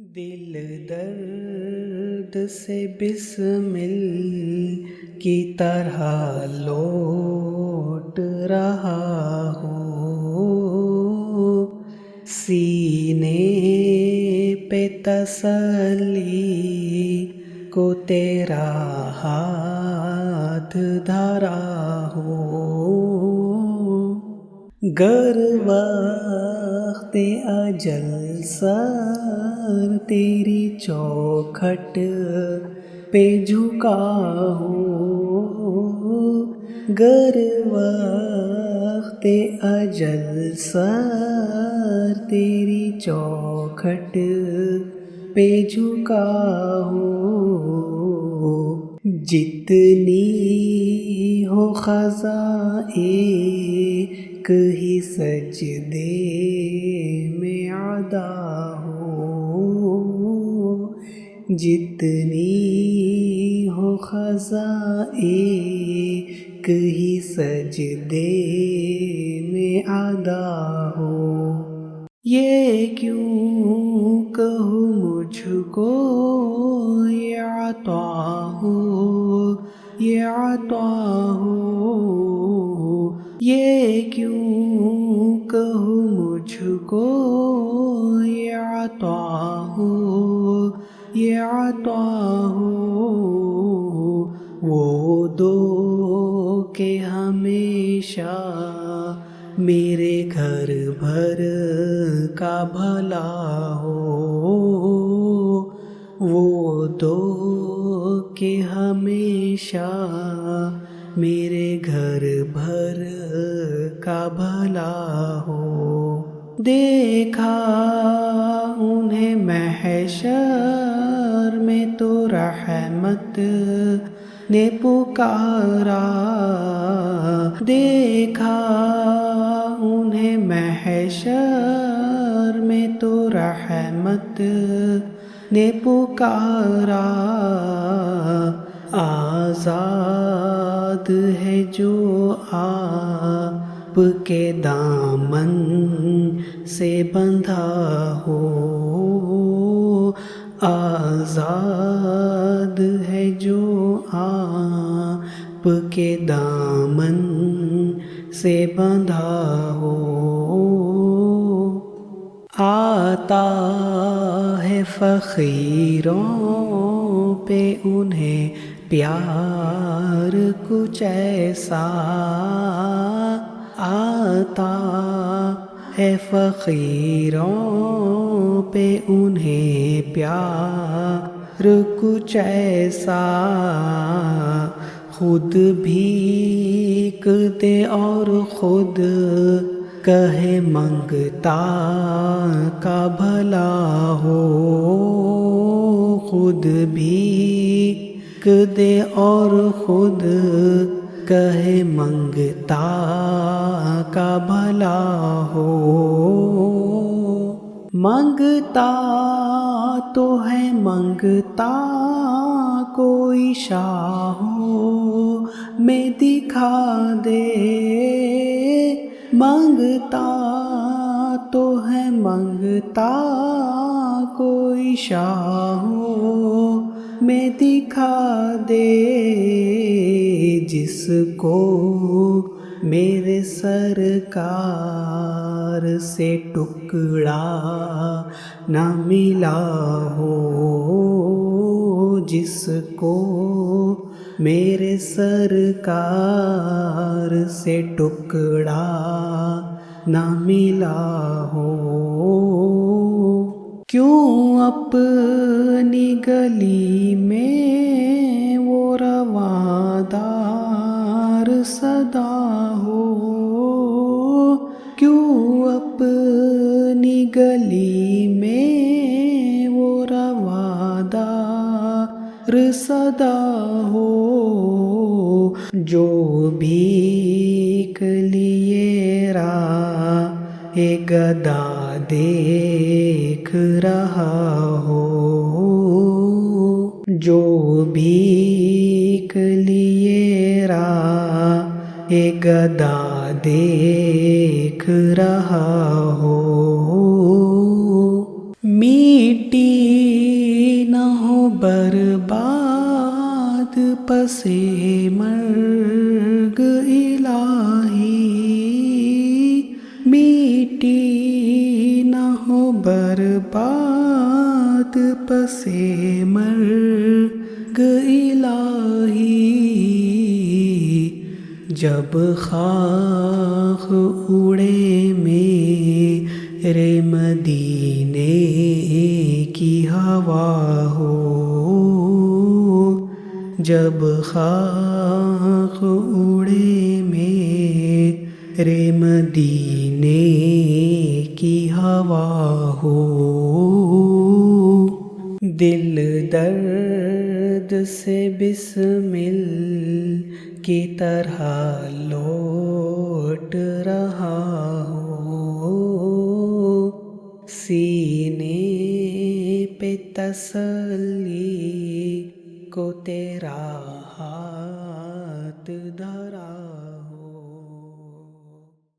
دل درد سے بسمل کی طرح لوٹ رہا ہوں، سینے پہ تسلی کو تیرا ہاتھ دھرا ہوں، گر وقت اجل سر تیری چوکھٹ پہ جھکا ہوں، گر وقت اجل سر تیری چوکھٹ پہ جھکا ہوں، جتنی ہو خزائے ہی سجدے میں ادا ہو، جتنی ہو خزائے ہی سجدے میں ادا ہو، یہ کیوں کہوں مجھ کو یہ عطا ہو، یہ عطا ہو، یہ کیوں کہوں مجھ کو یہ عطا ہو، یہ عطا ہو، وہ دو کہ ہمیشہ میرے گھر بھر کا بھلا ہو، وہ دو کہ ہمیشہ میرے گھر بھر کا بھلا ہو، دیکھا انہیں محشر میں تو رحمت نے پکارا، دیکھا انہیں محشر میں تو رحمت نے پکارا، آزاد ہے جو آپ کے دامن سے بندھا ہو، آزاد ہے جو آپ کے دامن سے بندھا ہو، آتا ہے فقیروں پہ انہیں پیار کچھ ایسا، آتا ہے فقیروں پہ انہیں پیار کچھ ایسا، خود بھیک دے اور خود کہے منگتا کا بھلا ہو، خود بھیک دے اور خود کہے منگتا کا بھلا ہو، منگتا تو ہے منگتا کوئی شاہوں میں دکھا دے، منگتا تو ہے منگتا کوئی شاہوں میں دکھا دے، جس کو میرے سرکار سے ٹکڑا نہ ملا ہو، جس کو میرے سرکار سے ٹکڑا نہ ملا ہو، کیوں اپنی گلی میں وہ روادار صدا ہو، کیوں اپنی گلی میں وہ روادار صدا ہو، جو بھیک لیے راہ گدا دیکھ رہا ہو، جو بھیک لیے راہ گدا دیکھ رہا ہو، میٹی پسِ مرگ الہی میٹی نہ ہو برباد پسِ مرگ الہی جب خاک اڑے میرے مدینے کی ہوا ہو جب خاک اڑے میرے مدینے کی ہوا ہو دل درد سے بسمل کی طرح لوٹ رہا ہو سینے پہ تسلی کو تیرا ہاتھ دھرا